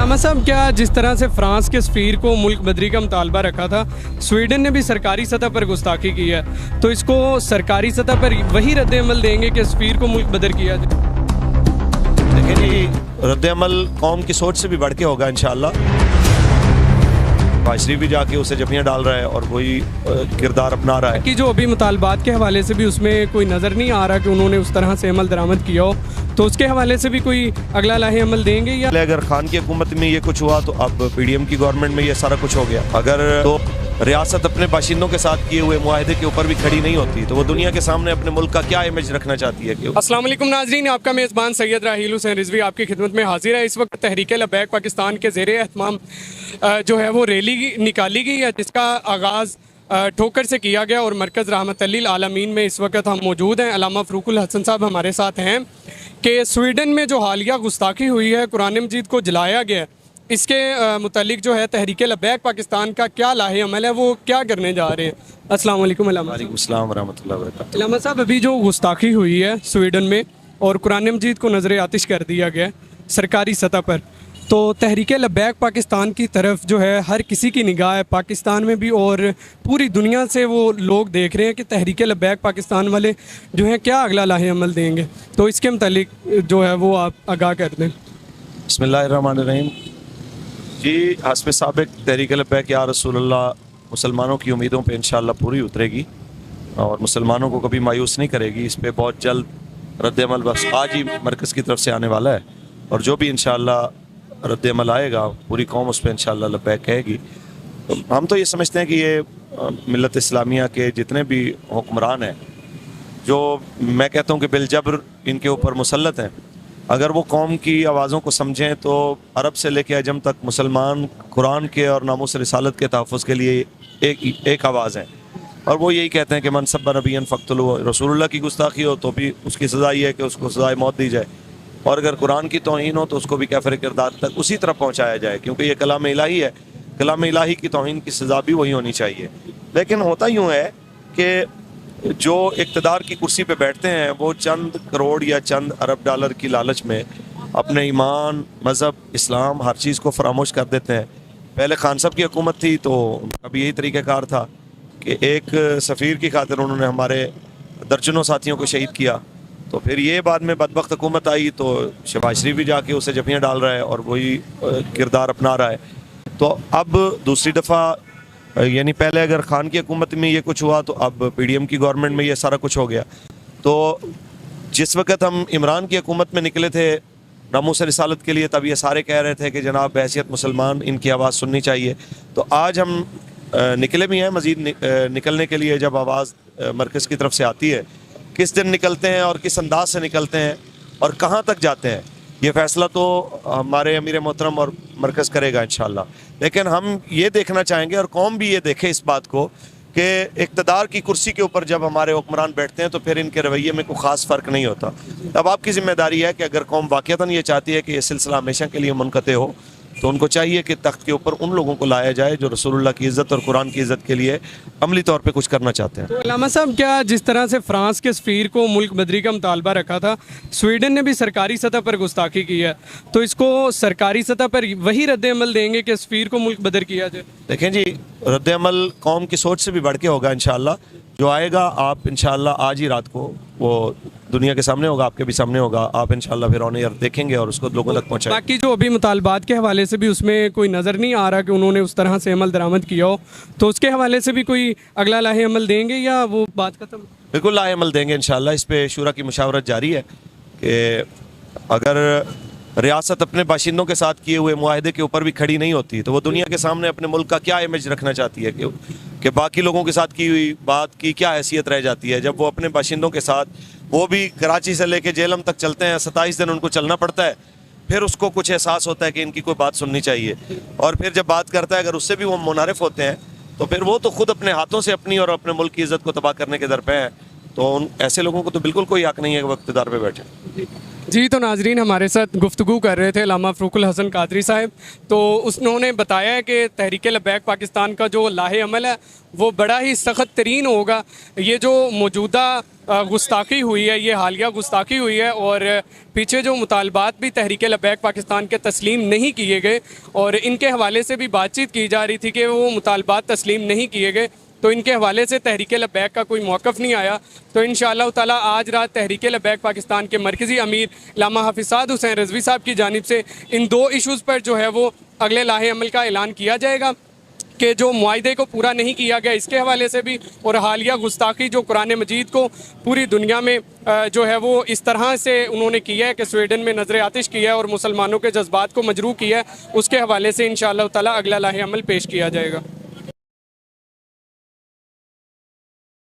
अल्लामा साहब, क्या जिस तरह से फ्रांस के सफ़ीर को मुल्क बदरी का मुतालबा रखा था, स्वीडन ने भी सरकारी सतह पर गुस्ताखी की है, तो इसको सरकारी सतह पर वही रद्द-ए-अमल देंगे कि सफ़ीर को मुल्क बदर किया जाए? देखिए जी, रद्द-ए-अमल कौम की सोच से भी बढ़ के होगा इंशाअल्लाह। शरीफ भी जाके उसे जफियाँ डाल रहा है और वही किरदार अपना रहा है कि जो अभी मुतालबात के हवाले से भी उसमें कोई नज़र नहीं आ रहा कि उन्होंने उस तरह से अमल दरामद किया हो, तो उसके हवाले से भी कोई अगला लाहे अमल देंगे या? अगर खान की हुकूमत में ये कुछ हुआ तो अब पीडीएम की गवर्नमेंट में ये सारा कुछ हो गया। अगर तो रियासत अपने बाशिंदों के साथ किए हुए मुआहदे के ऊपर भी खड़ी नहीं होती तो वो दुनिया के सामने अपने मुल्क का क्या इमेज रखना चाहती है? अस्सलाम वालेकुम नाज़रीन, आपका मेज़बान सैयद राहील हुसैन रिजवी आपकी खिदमत में हाजिर है। इस वक्त तहरीक लबैक पाकिस्तान के ज़ेरे एहतमाम जो है वो रैली निकाली गई है, जिसका आगाज़ ठोकर से किया गया और मरकज़ रहमतुल लिल आलमीन में इस वक्त हम मौजूद हैं। अल्लामा फ़रूकुल हसन साहब हमारे साथ हैं कि स्वीडन में जो हालिया गुस्ताखी हुई है, कुरान मजीद को जलाया गया, इसके मुतालिक जो है तहरीक लबैक पाकिस्तान का क्या लाहे अमल है, वो क्या करने जा रहे हैं? अस्सलाम वालेकुम। वालेकुम अस्सलाम रहमतुल्लाहि व बरकातहू। अल्लामा साहब, अभी जो गुस्ताखी हुई है स्वीडन में और कुरान मजीद को नज़र आतिश कर दिया गया सरकारी सतह पर, तो तहरीक लबैक पाकिस्तान की तरफ जो है हर किसी की निगाह है, पाकिस्तान में भी और पूरी दुनिया से वो लोग देख रहे हैं कि तहरीक लबैक पाकिस्तान वाले जो हैं क्या अगला लाहे अमल देंगे, तो इसके मुतालिक जो है वो आप आगाह कर दें। बिस्मिल्लाहिर्रहमानिर्रहीम। जी, हस्ब साबिक तहरीक लबैक या रसूलुल्लाह मुसलमानों की उम्मीदों पे इंशाअल्लाह पूरी उतरेगी और मुसलमानों को कभी मायूस नहीं करेगी। इस पे बहुत जल्द रद्द-ए-अमल बस आज ही मरकज़ की तरफ से आने वाला है और जो भी इंशाअल्लाह रद्द-ए-अमल आएगा पूरी कौम उस पर इंशाअल्लाह लबैक कहेगी। तो हम तो ये समझते हैं कि ये मिल्लत इस्लामिया के जितने भी हुक्मरान हैं, जो मैं कहता हूँ कि बिलजबर इनके ऊपर मुसल्लत हैं, अगर वो कौम की आवाज़ों को समझें तो अरब से लेकर अजम तक मुसलमान कुरान के और नामूस रिसालत के तहफ़्फ़ुज़ के लिए एक आवाज़ है और वो यही कहते हैं कि मन सब्बा नबिय्यन फ़क़्तुलूहु। रसूलुल्लाह की गुस्ताखी हो तो भी उसकी सज़ा ये है कि उसको सज़ाए मौत दी जाए और अगर कुरान की तौहीन हो तो उसको भी काफ़िर किरदार तक उसी तरह पहुँचाया जाए, क्योंकि ये कलाम इलाही है। कलाम इलाही की तौहीन की सज़ा भी वही होनी चाहिए। लेकिन होता यूँ है कि जो इक़्तिदार की कुर्सी पे बैठते हैं वो चंद करोड़ या चंद अरब डॉलर की लालच में अपने ईमान, मज़हब, इस्लाम हर चीज़ को फरामोश कर देते हैं। पहले खान साहब की हुकूमत थी तो अब यही तरीक़ाकार था कि एक सफ़ीर की खातिर उन्होंने हमारे दर्जनों साथियों को शहीद किया। तो फिर ये बाद में बदबख्त हुकूमत आई तो शहबाज शरीफ भी जाके उसे जफियाँ डाल रहा है और वही किरदार अपना रहा है। तो अब दूसरी दफ़ा, यानी पहले अगर खान की हुकूमत में ये कुछ हुआ तो अब पीडीएम की गवर्नमेंट में ये सारा कुछ हो गया। तो जिस वक्त हम इमरान की हुकूमत में निकले थे नामूस रिसालत के लिए, तब ये सारे कह रहे थे कि जनाब बहैसियत मुसलमान इनकी आवाज़ सुननी चाहिए। तो आज हम निकले भी हैं मज़ीद निकलने के लिए। जब आवाज़ मरकज़ की तरफ से आती है, किस दिन निकलते हैं और किस अंदाज से निकलते हैं और कहाँ तक जाते हैं, ये फ़ैसला तो हमारे अमीर मोहतरम और मरकज़ करेगा इंशाअल्लाह। लेकिन हम ये देखना चाहेंगे और कौम भी ये देखे इस बात को कि इक़्तिदार की कुर्सी के ऊपर जब हमारे हुक्मरान बैठते हैं तो फिर इनके रवैये में कोई ख़ास फ़र्क नहीं होता। अब आपकी ज़िम्मेदारी है कि अगर कौम वाक़ईतन ये चाहती है कि ये सिलसिला हमेशा के लिए मुनक़ते हो तो उनको चाहिए कि तख्त के ऊपर उन लोगों को लाया जाए जो रसूलुल्लाह की इज़्ज़त और कुरान की इज़्ज़त के लिए अमली तौर पे कुछ करना चाहते हैं। तो अल्लामा साहब, क्या जिस तरह से फ्रांस के सफ़ीर को मुल्क बदरी का मुतालबा रखा था, स्वीडन ने भी सरकारी सतह पर गुस्ताखी की है, तो इसको सरकारी सतह पर वही रद्द-ए-अमल देंगे कि सफ़ीर को मुल्क बदर किया जाए? देखें जी, रद्द-ए-अमल कौम की सोच से भी बढ़ के होगा इंशाअल्लाह। जो आएगा आप इंशाअल्लाह आज ही रात को वो दुनिया के सामने होगा, आपके भी सामने होगा। आप इंशाअल्लाह फिर ऑन एयर देखेंगे और उसको लोगों तक पहुँचाएंगे। बाकी जो अभी मुतालबात के हवाले से भी उसमें कोई नज़र नहीं आ रहा कि उन्होंने उस तरह से अमल दरामद किया हो, तो उसके हवाले से भी कोई अगला लाहे अमल देंगे या वो बात खत्म? बिल्कुल लाहे अमल देंगे इंशाअल्लाह। इस पे शूरा की मुशावरत जारी है कि अगर रियासत अपने बाशिंदों के साथ किए हुए मुआहदे के ऊपर भी खड़ी नहीं होती तो वो दुनिया के सामने अपने मुल्क का क्या इमेज रखना चाहती है कि बाकी लोगों के साथ की हुई बात की क्या हैसियत रह जाती है। जब वो अपने बाशिंदों के साथ, वो भी कराची से लेके जेलम तक चलते हैं, 27 दिन उनको चलना पड़ता है, फिर उसको कुछ एहसास होता है कि इनकी कोई बात सुननी चाहिए और फिर जब बात करता है अगर उससे भी वो मुनारिफ होते हैं तो फिर वो तो खुद अपने हाथों से अपनी और अपने मुल्क की इज़्ज़त को तबाह करने के दर पे हैं। तो उन ऐसे लोगों को तो बिल्कुल कोई हक नहीं है कि वो इक़्तिदार पे बैठे। जी, तो नाजरीन हमारे साथ गुफ्तगू कर रहे थे अल्लामा फ़रूकुल हसन कादरी साहब। तो उन्होंने बताया है कि तहरीक लब्बैक पाकिस्तान का जो लाहे अमल है वो बड़ा ही सख्त तरीन होगा। ये जो मौजूदा गुस्ताखी हुई है, ये हालिया गुस्ताखी हुई है, और पीछे जो मुतालबात भी तहरीक लब्बैक पाकिस्तान के तस्लीम नहीं किए गए और इनके हवाले से भी बातचीत की जा रही थी कि वो मुतालबात तस्लीम नहीं किए गए, तो इनके हवाले से तहरीक लब्बैक का कोई मौक़िफ़ नहीं आया। तो इंशाअल्लाह ताला आज रात तहरीक लब्बैक पाकिस्तान के मरकज़ी अमीर अल्लामा हाफ़िज़ साद हुसैन रिज़वी साहब की जानिब से इन दो इशूज़ पर जो है वो अगले लाहे अमल का ऐलान किया जाएगा कि जो मुआहदे को पूरा नहीं किया गया इसके हवाले से भी, और हालिया गुस्ताखी जो कुरान मजीद को पूरी दुनिया में जो है वो इस तरह से उन्होंने किया है कि स्वीडन में नज़र आतिश किया है और मुसलमानों के जज्बात को मजरूह किया है, उसके हवाले से इंशाअल्लाह ताला अगला लाहे अमल पेश किया जाएगा।